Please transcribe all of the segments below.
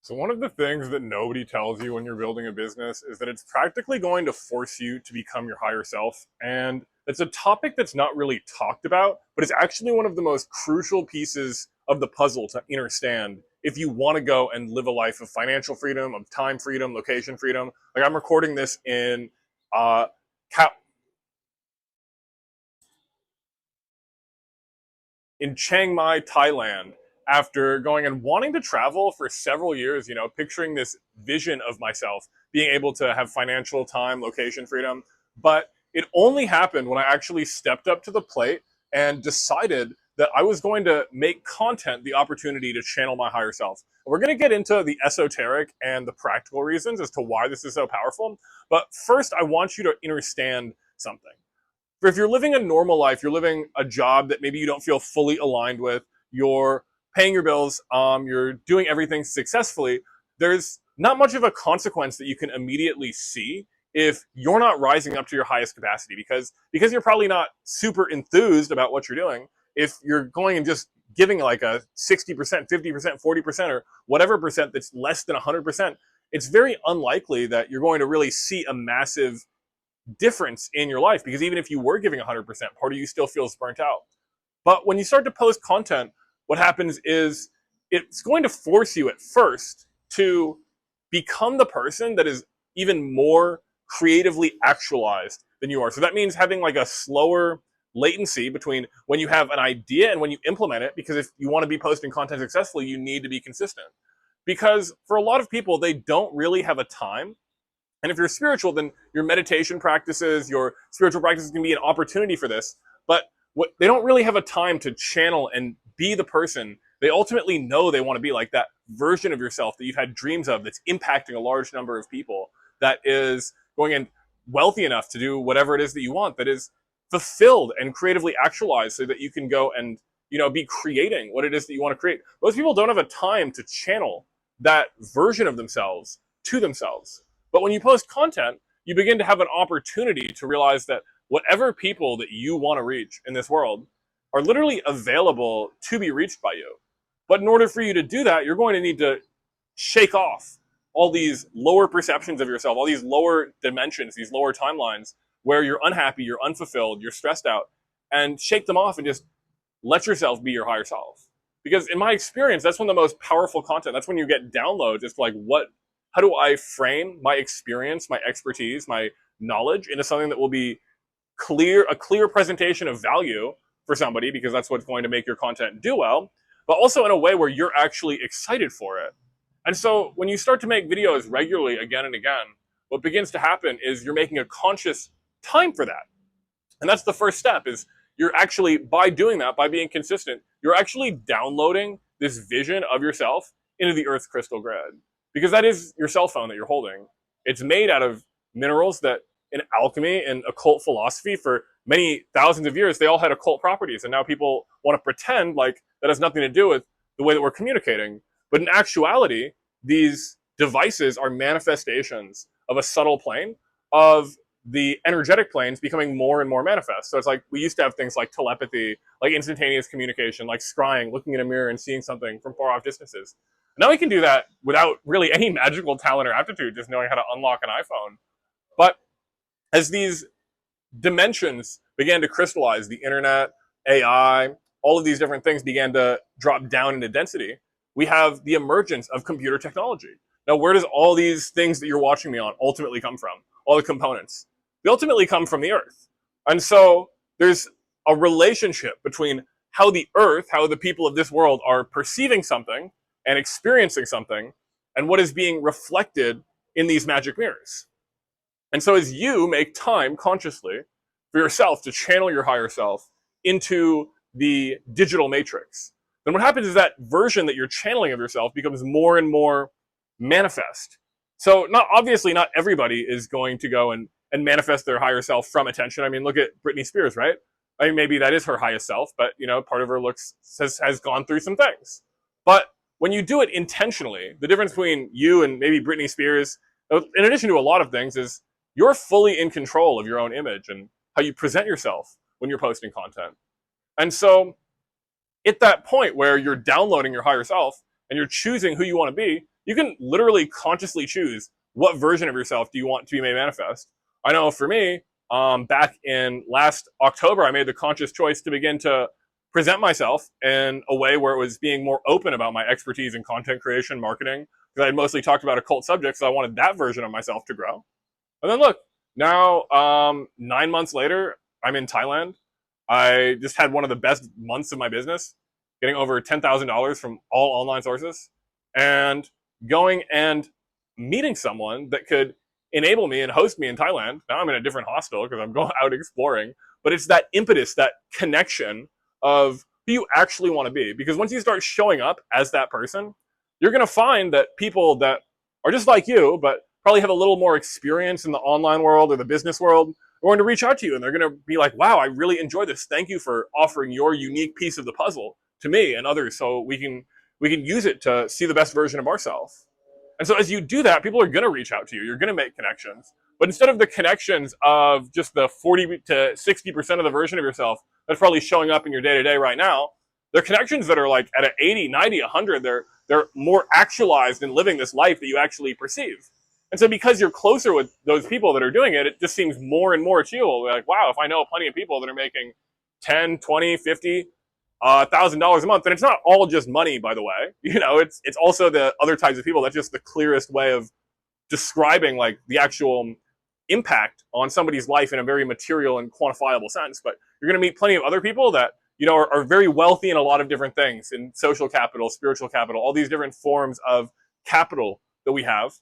So one of the things that nobody tells you when you're building a business is that it's practically going to force you to become your higher self. And it's a topic that's not really talked about, but it's actually one of the most crucial pieces of the puzzle to understand if you want to go and live a life of financial freedom, of time freedom, location freedom. Like I'm recording this uh, in Chiang Mai, Thailand, after going and wanting to travel for several years, picturing this vision of myself being able to have financial time, location freedom. But it only happened when I actually stepped up to the plate and decided that I was going to make content the opportunity to channel my higher self. We're going to get into the esoteric and the practical reasons as to why this is so powerful. But first, I want you to understand something. For if you're living a normal life, you're living a job that maybe you don't feel fully aligned with, you're paying your bills, you're doing everything successfully, there's not much of a consequence that you can immediately see if you're not rising up to your highest capacity because you're probably not super enthused about what you're doing. If you're going and just giving like a 60%, 50%, 40%, or whatever percent that's less than 100%, it's very unlikely that you're going to really see a massive difference in your life, because even if you were giving 100%, part of you still feels burnt out. But when you start to post content, what happens is it's going to force you at first to become the person that is even more creatively actualized than you are. So that means having like a slower latency between when you have an idea and when you implement it, because if you want to be posting content successfully, you need to be consistent. Because for a lot of people, they don't really have a time. And if you're spiritual, then your meditation practices, your spiritual practices can be an opportunity for this. But they don't really have a time to channel and be the person they ultimately know they want to be, like that version of yourself that you've had dreams of that's impacting a large number of people, that is going in wealthy enough to do whatever it is that you want, that is fulfilled and creatively actualized so that you can go and be creating what it is that you want to create. Most people don't have a time to channel that version of themselves to themselves. But when you post content, you begin to have an opportunity to realize that whatever people that you want to reach in this world are literally available to be reached by you. But in order for you to do that, you're going to need to shake off all these lower perceptions of yourself, all these lower dimensions, these lower timelines where you're unhappy, you're unfulfilled, you're stressed out, and shake them off and just let yourself be your higher self. Because in my experience, that's one of the most powerful content. That's when you get downloads. It's like, how do I frame my experience, my expertise, my knowledge into something that will be a clear presentation of value for somebody, because that's what's going to make your content do well, but also in a way where you're actually excited for it. And so when you start to make videos regularly again and again, what begins to happen is you're making a conscious time for that. And that's the first step, is you're actually, by doing that, by being consistent, you're actually downloading this vision of yourself into the Earth's crystal grid. Because that is your cell phone that you're holding. It's made out of minerals that in alchemy and occult philosophy for many thousands of years, they all had occult properties. And now people want to pretend like that has nothing to do with the way that we're communicating. But in actuality, these devices are manifestations of a subtle plane of the energetic planes becoming more and more manifest. So it's like we used to have things like telepathy, like instantaneous communication, like scrying, looking in a mirror and seeing something from far off distances. Now we can do that without really any magical talent or aptitude, just knowing how to unlock an iPhone. But as these dimensions began to crystallize, the internet, AI, all of these different things began to drop down into density, we have the emergence of computer technology. Now, where does all these things that you're watching me on ultimately come from? All the components. They ultimately come from the Earth. And so there's a relationship between how the Earth, how the people of this world are perceiving something and experiencing something, and what is being reflected in these magic mirrors. And so as you make time consciously for yourself to channel your higher self into the digital matrix, then what happens is that version that you're channeling of yourself becomes more and more manifest. So obviously not everybody is going to go and manifest their higher self from attention. I mean, look at Britney Spears, right? I mean, maybe that is her highest self, but part of her looks has gone through some things. But when you do it intentionally, the difference between you and maybe Britney Spears, in addition to a lot of things, is you're fully in control of your own image and how you present yourself when you're posting content. And so at that point where you're downloading your higher self and you're choosing who you want to be, You can literally consciously choose what version of yourself do you want to be made manifest. I know for me, back in last October, I made the conscious choice to begin to present myself in a way where it was being more open about my expertise in content creation, marketing, because I had mostly talked about occult subjects, so I wanted that version of myself to grow. And then look, now 9 months later, I'm in Thailand. I just had one of the best months of my business, getting over $10,000 from all online sources, and going and meeting someone that could enable me and host me in Thailand. Now I'm in a different hostel because I'm going out exploring, but it's that impetus, that connection of who you actually want to be. Because once you start showing up as that person, you're going to find that people that are just like you, but probably have a little more experience in the online world or the business world, are going to reach out to you and they're going to be like, wow, I really enjoy this. Thank you for offering your unique piece of the puzzle to me and others so we can use it to see the best version of ourselves. And so as you do that, people are going to reach out to you. You're going to make connections. But instead of the connections of just the 40 to 60% of the version of yourself that's probably showing up in your day-to-day right now, they're connections that are like at an 80, 90, 100. They're more actualized in living this life that you actually perceive. And so because you're closer with those people that are doing it, it just seems more and more achievable. We're like, wow, if I know plenty of people that are making 10, 20, 50, $1,000 a month, and it's not all just money, by the way. It's also the other types of people. That's just the clearest way of describing like the actual impact on somebody's life in a very material and quantifiable sense. But you're going to meet plenty of other people that are very wealthy in a lot of different things, in social capital, spiritual capital, all these different forms of capital that we have.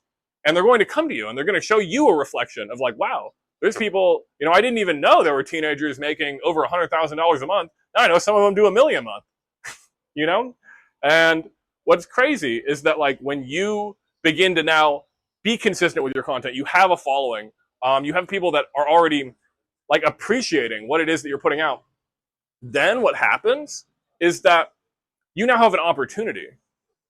And they're going to come to you and they're going to show you a reflection of like, wow, there's people, I didn't even know there were teenagers making over $100,000 a month. Now I know some of them do $1 million a month, And what's crazy is that like when you begin to now be consistent with your content, you have a following, you have people that are already like appreciating what it is that you're putting out. Then what happens is that you now have an opportunity.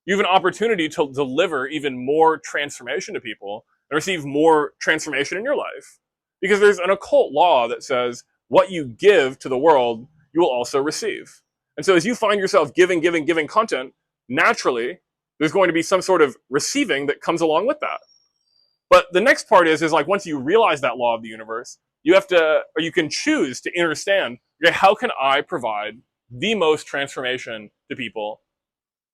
You have an opportunity to deliver even more transformation to people and receive more transformation in your life. Because there's an occult law that says what you give to the world, you will also receive. And so as you find yourself giving content, naturally, there's going to be some sort of receiving that comes along with that. But the next part is like once you realize that law of the universe, you can choose to understand, okay, how can I provide the most transformation to people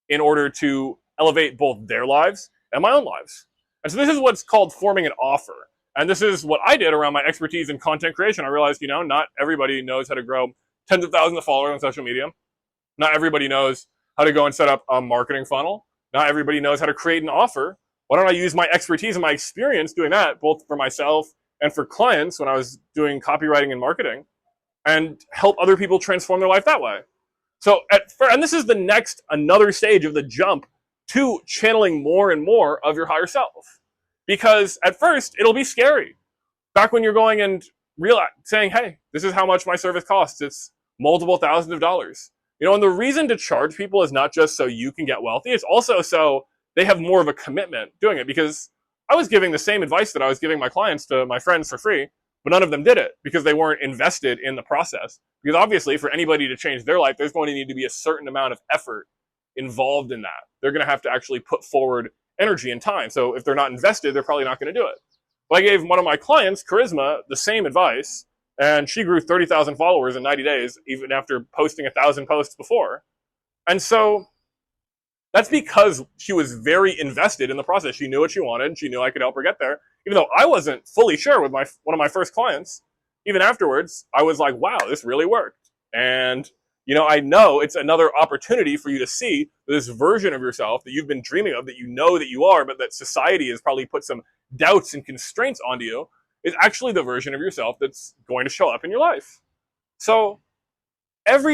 in order to elevate both their lives and my own lives. And so this is what's called forming an offer. And this is what I did around my expertise in content creation. I realized, not everybody knows how to grow tens of thousands of followers on social media. Not everybody knows how to go and set up a marketing funnel. Not everybody knows how to create an offer. Why don't I use my expertise and my experience doing that, both for myself and for clients when I was doing copywriting and marketing, and help other people transform their life that way? So, and this is another stage of the jump to channeling more and more of your higher self. Because at first, it'll be scary. Back when you're going and saying, hey, this is how much my service costs. It's multiple thousands of dollars. And the reason to charge people is not just so you can get wealthy. It's also so they have more of a commitment doing it. Because I was giving the same advice that I was giving my clients to my friends for free, but none of them did it because they weren't invested in the process. Because obviously, for anybody to change their life, there's going to need to be a certain amount of effort involved in that. They're going to have to actually put forward energy and time. So if they're not invested, they're probably not going to do it. But I gave one of my clients, Charisma, the same advice, and she grew 30,000 followers in 90 days, even after posting 1,000 posts before. And so that's because she was very invested in the process. She knew what she wanted. She knew I could help her get there. Even though I wasn't fully sure with one of my first clients, even afterwards, I was like, wow, this really worked. And, I know it's another opportunity for you to see this version of yourself that you've been dreaming of, that you know that you are, but that society has probably put some doubts and constraints onto you, is actually the version of yourself that's going to show up in your life. So at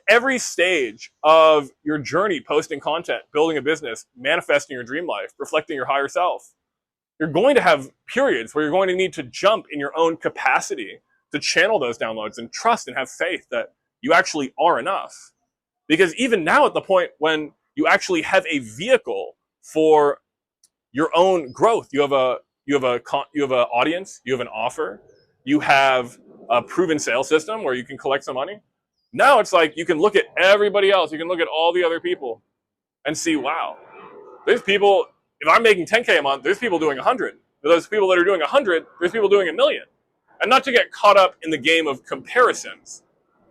every stage of your journey, posting content, building a business, manifesting your dream life, reflecting your higher self, you're going to have periods where you're going to need to jump in your own capacity to channel those downloads and trust and have faith that you actually are enough. Because even now, at the point when you actually have a vehicle for your own growth, you have an audience, you have an offer, you have a proven sales system where you can collect some money. Now it's like you can look at everybody else, you can look at all the other people and see, wow, there's people if I'm making 10K a month, there's people doing 100. For those people that are doing 100, there's people doing a million. And not to get caught up in the game of comparisons,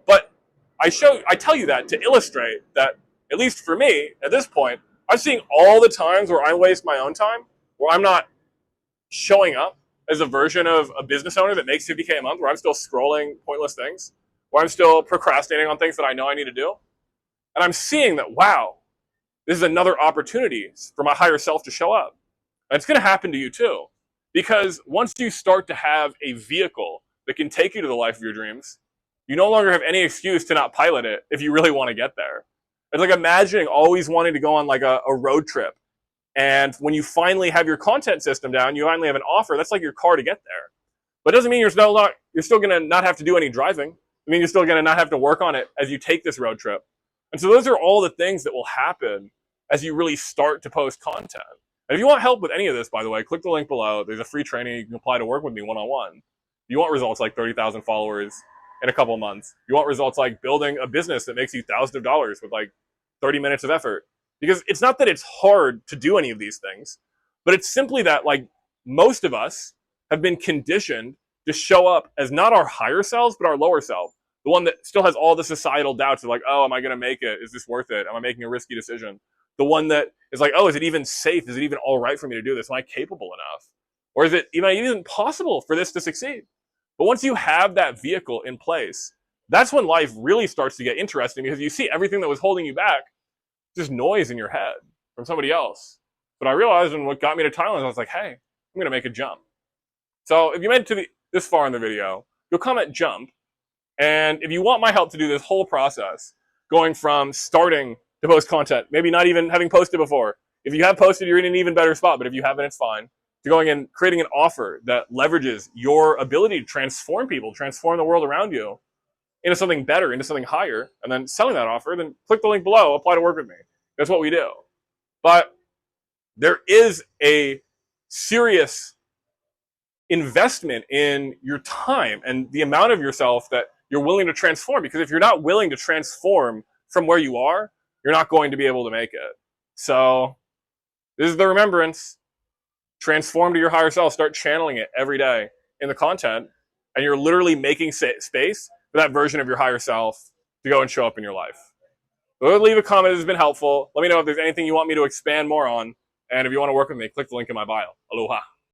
but I tell you that to illustrate that, at least for me, at this point, I'm seeing all the times where I waste my own time, where I'm not showing up as a version of a business owner that makes 50K a month, where I'm still scrolling pointless things, where I'm still procrastinating on things that I know I need to do. And I'm seeing that, wow, this is another opportunity for my higher self to show up. And it's going to happen to you too. Because once you start to have a vehicle that can take you to the life of your dreams, you no longer have any excuse to not pilot it if you really want to get there. It's like imagining always wanting to go on like a road trip. And when you finally have your content system down, you finally have an offer, that's like your car to get there. But it doesn't mean you're still going to not have to do any driving. I mean, you're still going to not have to work on it as you take this road trip. And so those are all the things that will happen as you really start to post content. And if you want help with any of this, by the way, click the link below. There's a free training you can apply to work with me one-on-one. If you want results like 30,000 followers in a couple of months, you want results like building a business that makes you thousands of dollars with like 30 minutes of effort. Because it's not that it's hard to do any of these things, but it's simply that like most of us have been conditioned to show up as not our higher selves, but our lower self. The one that still has all the societal doubts of like, oh, am I going to make it? Is this worth it? Am I making a risky decision? The one that is like, oh, is it even safe? Is it even all right for me to do this? Am I capable enough? Or is it even possible for this to succeed? But once you have that vehicle in place, that's when life really starts to get interesting, because you see everything that was holding you back, just noise in your head from somebody else. But I realized, and what got me to Thailand, I was like, hey, I'm going to make a jump. So if you made it this far in the video, you'll comment jump. And if you want my help to do this whole process, going from starting to post content, maybe not even having posted before. If you have posted, you're in an even better spot, but if you haven't, it's fine. To going and creating an offer that leverages your ability to transform people, transform the world around you into something better, into something higher, and then selling that offer, then click the link below, apply to work with me. That's what we do. But there is a serious investment in your time and the amount of yourself that you're willing to transform, because if you're not willing to transform from where you are, you're not going to be able to make it. So this is the remembrance. Transform to your higher self. Start channeling it every day in the content, and you're literally making space for that version of your higher self to go and show up in your life. So leave a comment if it's been helpful. Let me know if there's anything you want me to expand more on. And if you want to work with me, click the link in my bio. Aloha.